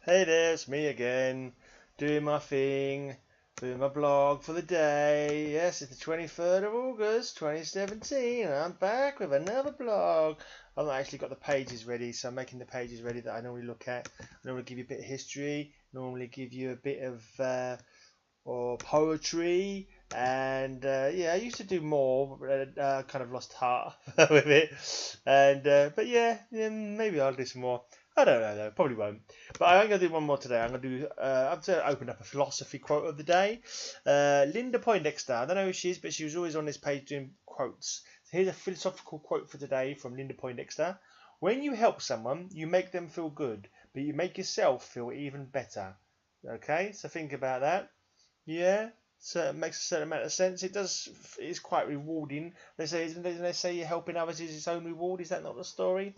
Hey there, it's me again, doing my thing, doing my blog for the day. Yes, it's the 23rd of August, 2017, and I'm back with another blog. I've not actually got the pages ready, so I'm making the pages ready that I normally look at. I normally give you a bit of history, normally give you a bit of or poetry, and yeah, I used to do more, but kind of lost heart with it. And but yeah, maybe I'll do some more. I don't know though, probably won't. But I'm going to do one more today. I'm going to do. I've opened up a philosophy quote of the day. Linda Poindexter. I don't know who she is, but she was always on this page doing quotes. So here's a philosophical quote for today from Linda Poindexter. When you help someone, you make them feel good, but you make yourself feel even better. Okay, so think about that. Yeah, so it makes a certain amount of sense. It does. It's quite rewarding. They say you're helping others is its own reward. Is that not the story?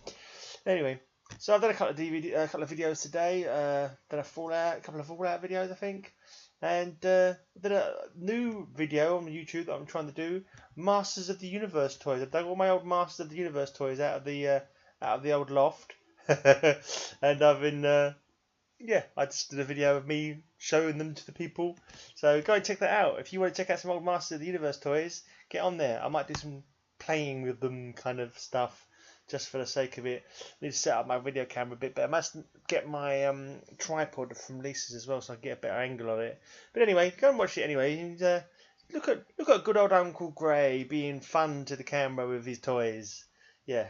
Anyway, so I've done a couple of a couple of videos today. Done a couple of Fallout videos, I think, and did a new video on YouTube that I'm trying to do. Masters of the Universe toys. I've dug all my old Masters of the Universe toys out of the old loft, and I've been. Yeah, I just did a video of me showing them to the people. So go and check that out. If you want to check out some old Masters of the Universe toys, get on there. I might do some playing with them kind of stuff just for the sake of it. I need to set up my video camera a bit, but I must get my tripod from Lisa's as well so I can get a better angle on it. But anyway, go and watch it anyway. And, look at good old Uncle Gray being fun to the camera with his toys. Yeah,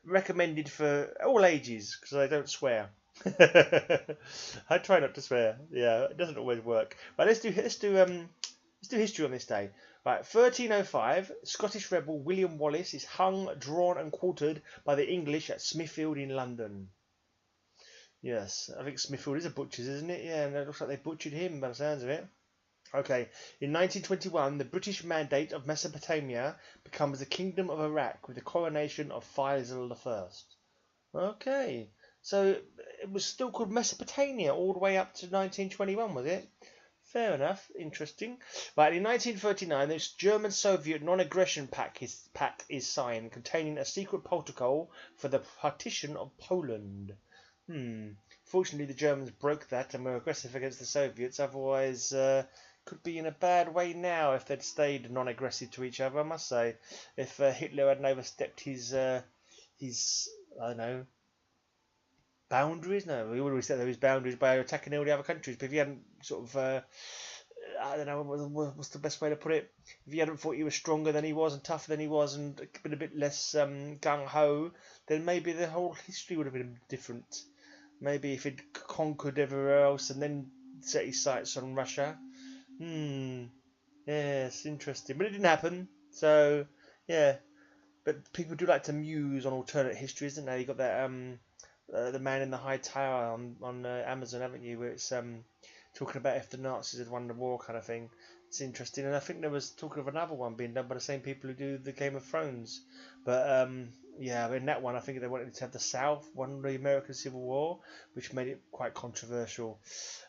recommended for all ages because I don't swear. I try not to swear. Yeah, it doesn't always work. Right, let's do history on this day. Right, 1305, Scottish rebel William Wallace is hung, drawn, and quartered by the English at Smithfield in London. Yes, I think Smithfield is a butcher's, isn't it? Yeah, and it looks like they butchered him by the sounds of it. Okay, in 1921, the British Mandate of Mesopotamia becomes the Kingdom of Iraq with the coronation of Faisal I. Okay. So it was still called Mesopotamia all the way up to 1921, was it? Fair enough. Interesting. Right, in 1939, this German-Soviet non-aggression pact is signed, containing a secret protocol for the partition of Poland. Fortunately, the Germans broke that and were aggressive against the Soviets. Otherwise, could be in a bad way now if they'd stayed non-aggressive to each other. I must say, if Hitler hadn't overstepped his I don't know. Boundaries? No, he would have set those boundaries by attacking all the other countries. But if he hadn't sort of, I don't know, what's the best way to put it? If he hadn't thought he was stronger than he was and tougher than he was and been a bit less gung ho, then maybe the whole history would have been different. Maybe if he'd conquered everywhere else and then set his sights on Russia. Yes, interesting. But it didn't happen. So yeah, but people do like to muse on alternate histories, don't they? You got that The Man in the High Tower on Amazon, haven't you? Where it's talking about if the Nazis had won the war, kind of thing. It's interesting, and I think there was talking of another one being done by the same people who do the Game of Thrones. But yeah, in that one, I think they wanted to have the South won the American Civil War, which made it quite controversial.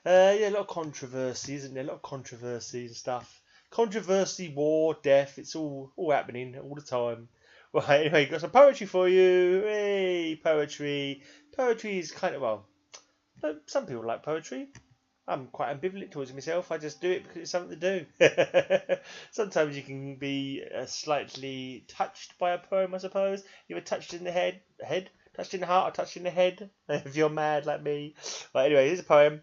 Yeah, a lot of controversy, isn't there? A lot of controversy and stuff. Controversy, war, death. It's all happening all the time. Right, anyway, got some poetry for you. Hey, poetry. Poetry is kind of, well, some people like poetry. I'm quite ambivalent towards myself. I just do it because it's something to do. Sometimes you can be slightly touched by a poem, I suppose. You were touched in the head, touched in the heart, or touched in the head, if you're mad like me. Right, anyway, here's a poem.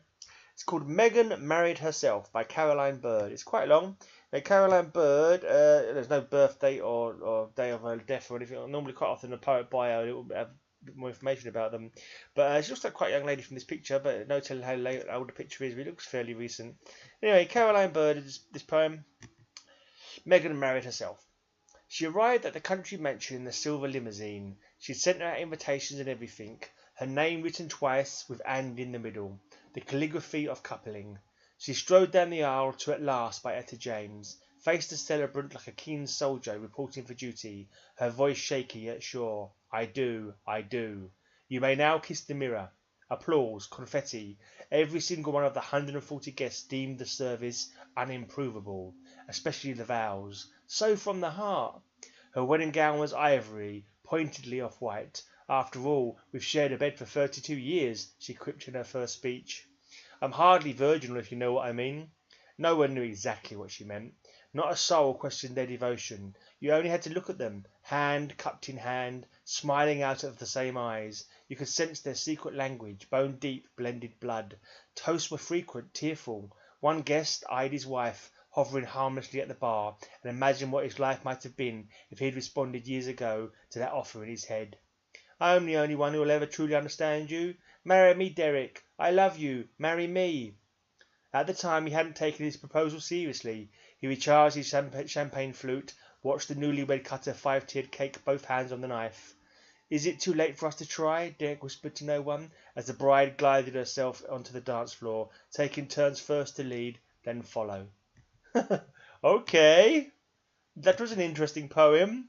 It's called Megan Married Herself by Caroline Bird. It's quite long. Now, Caroline Bird, there's no birth date or day of her death or anything. Normally, quite often, a poet bio it will have a bit more information about them. But she looks like quite a young lady from this picture, but no telling how old the picture is. But it looks fairly recent. Anyway, Caroline Bird is this poem. Megan Married Herself. She arrived at the country mansion in the silver limousine. She'd sent out invitations and everything. Her name written twice with "and" in the middle. The calligraphy of coupling. She strode down the aisle to At Last by Etta James, faced the celebrant like a keen soldier reporting for duty, her voice shaky yet sure. I do, I do. You may now kiss the mirror. Applause, confetti. Every single one of the 140 guests deemed the service unimprovable, especially the vows. So from the heart. Her wedding gown was ivory, pointedly off-white. After all, we've shared a bed for 32 years, she quipped in her first speech. I'm hardly virginal, if you know what I mean. No one knew exactly what she meant. Not a soul questioned their devotion. You only had to look at them, hand cupped in hand, smiling out of the same eyes. You could sense their secret language, bone-deep, blended blood. Toasts were frequent, tearful. One guest eyed his wife, hovering harmlessly at the bar, and imagined what his life might have been if he had responded years ago to that offer in his head. I'm the only one who will ever truly understand you. Marry me, Derek. I love you. Marry me. At the time, he hadn't taken his proposal seriously. He recharged his champagne flute, watched the newlywed cut a 5-tiered cake, both hands on the knife. Is it too late for us to try? Derek whispered to no one, as the bride glided herself onto the dance floor, taking turns first to lead, then follow. Okay, that was an interesting poem.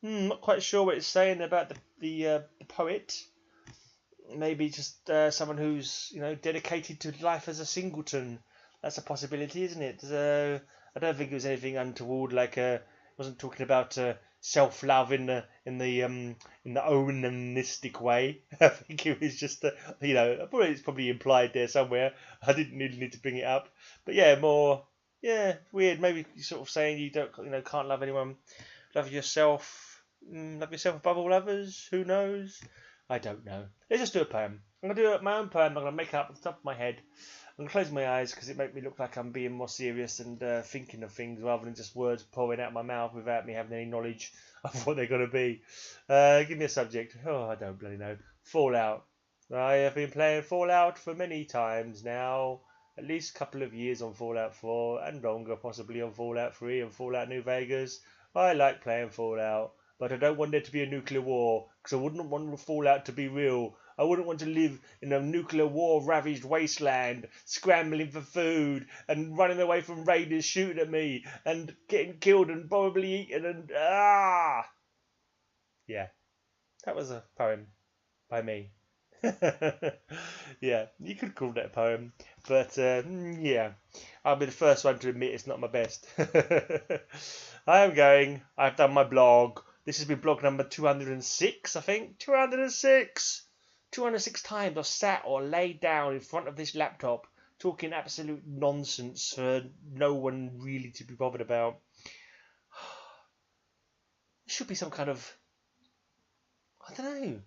Not quite sure what it's saying about the poet. Maybe just someone who's dedicated to life as a singleton. That's a possibility, isn't it? I don't think it was anything untoward. Like wasn't talking about self-love in the onanistic way. I think it was just it's probably implied there somewhere. I didn't really need to bring it up, but yeah, more weird. Maybe sort of saying you don't can't love anyone. Love yourself. Love yourself above all others. Who knows? I don't know. Let's just do a poem. I'm going to do my own poem. I'm going to make it up at the top of my head. I'm going to close my eyes because it makes me look like I'm being more serious and thinking of things rather than just words pouring out of my mouth without me having any knowledge of what they're going to be. Give me a subject. Oh, I don't bloody know. Fallout. I have been playing Fallout for many times now. At least a couple of years on Fallout 4 and longer possibly on Fallout 3 and Fallout New Vegas. I like playing Fallout. But I don't want there to be a nuclear war, because I wouldn't want the fallout to be real. I wouldn't want to live in a nuclear war-ravaged wasteland, scrambling for food, and running away from raiders shooting at me, and getting killed and probably eaten, and Yeah, that was a poem by me. Yeah, you could call that a poem, but yeah, I'll be the first one to admit it's not my best. I've done my blog. This has been blog number 206, I think. 206! 206 times I've sat or laid down in front of this laptop talking absolute nonsense for no one really to be bothered about. There should be some kind of, I don't know,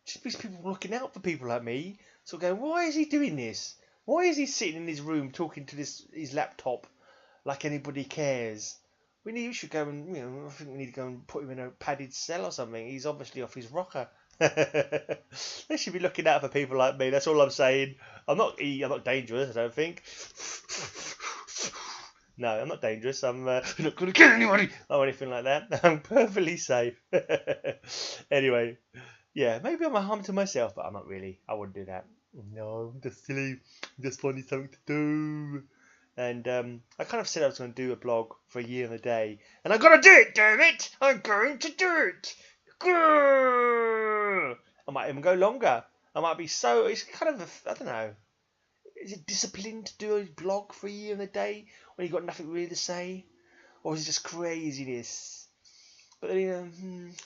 should be people looking out for people like me. Sort of going, why is he doing this? Why is he sitting in his room talking to his laptop like anybody cares? We should go and, I think we need to go and put him in a padded cell or something. He's obviously off his rocker. They should be looking out for people like me. That's all I'm saying. I'm not dangerous, I don't think. No, I'm not dangerous. I'm not going to kill anybody or anything like that. I'm perfectly safe. Anyway, yeah, maybe I'm a harm to myself, but I'm not really. I wouldn't do that. No, I'm just silly. I just wanted something to do. And I kind of said I was going to do a blog for a year and a day. And I'm going to do it, damn it! I'm going to do it! Grrr! I might even go longer. I might be so... It's kind of, I don't know. Is it disciplined to do a blog for a year and a day when you've got nothing really to say? Or is it just craziness? But I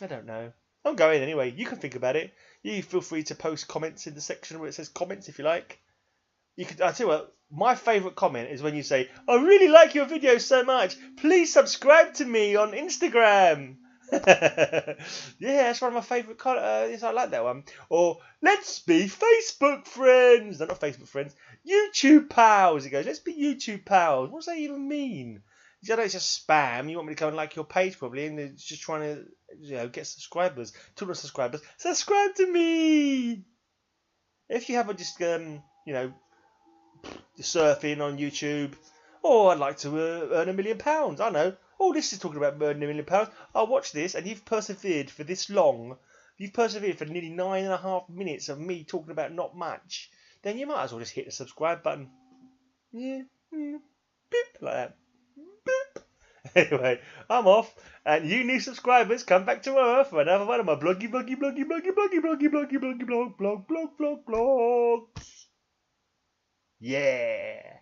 don't know. I'm going anyway. You can think about it. You feel free to post comments in the section where it says comments if you like. I tell you what, my favourite comment is when you say, I really like your videos so much. Please subscribe to me on Instagram. Yeah, that's one of my favourite comments. I like that one. Or, let's be Facebook friends. No, not Facebook friends. YouTube pals. It goes, let's be YouTube pals. What does that even mean? I know it's just spam. You want me to go and like your page probably, and it's just trying to get subscribers. Talk to subscribers. Subscribe to me. If you have just surfing on YouTube, or I'd like to earn £1 million. I know. Oh, this is talking about earning £1 million. I'll watch this, and you've persevered for this long. You've persevered for nearly 9.5 minutes of me talking about not much. Then you might as well just hit the subscribe button. Yeah, beep, like that. Beep. Anyway, I'm off, and you new subscribers come back to Earth for another one of my bloggy blogs. Yeah.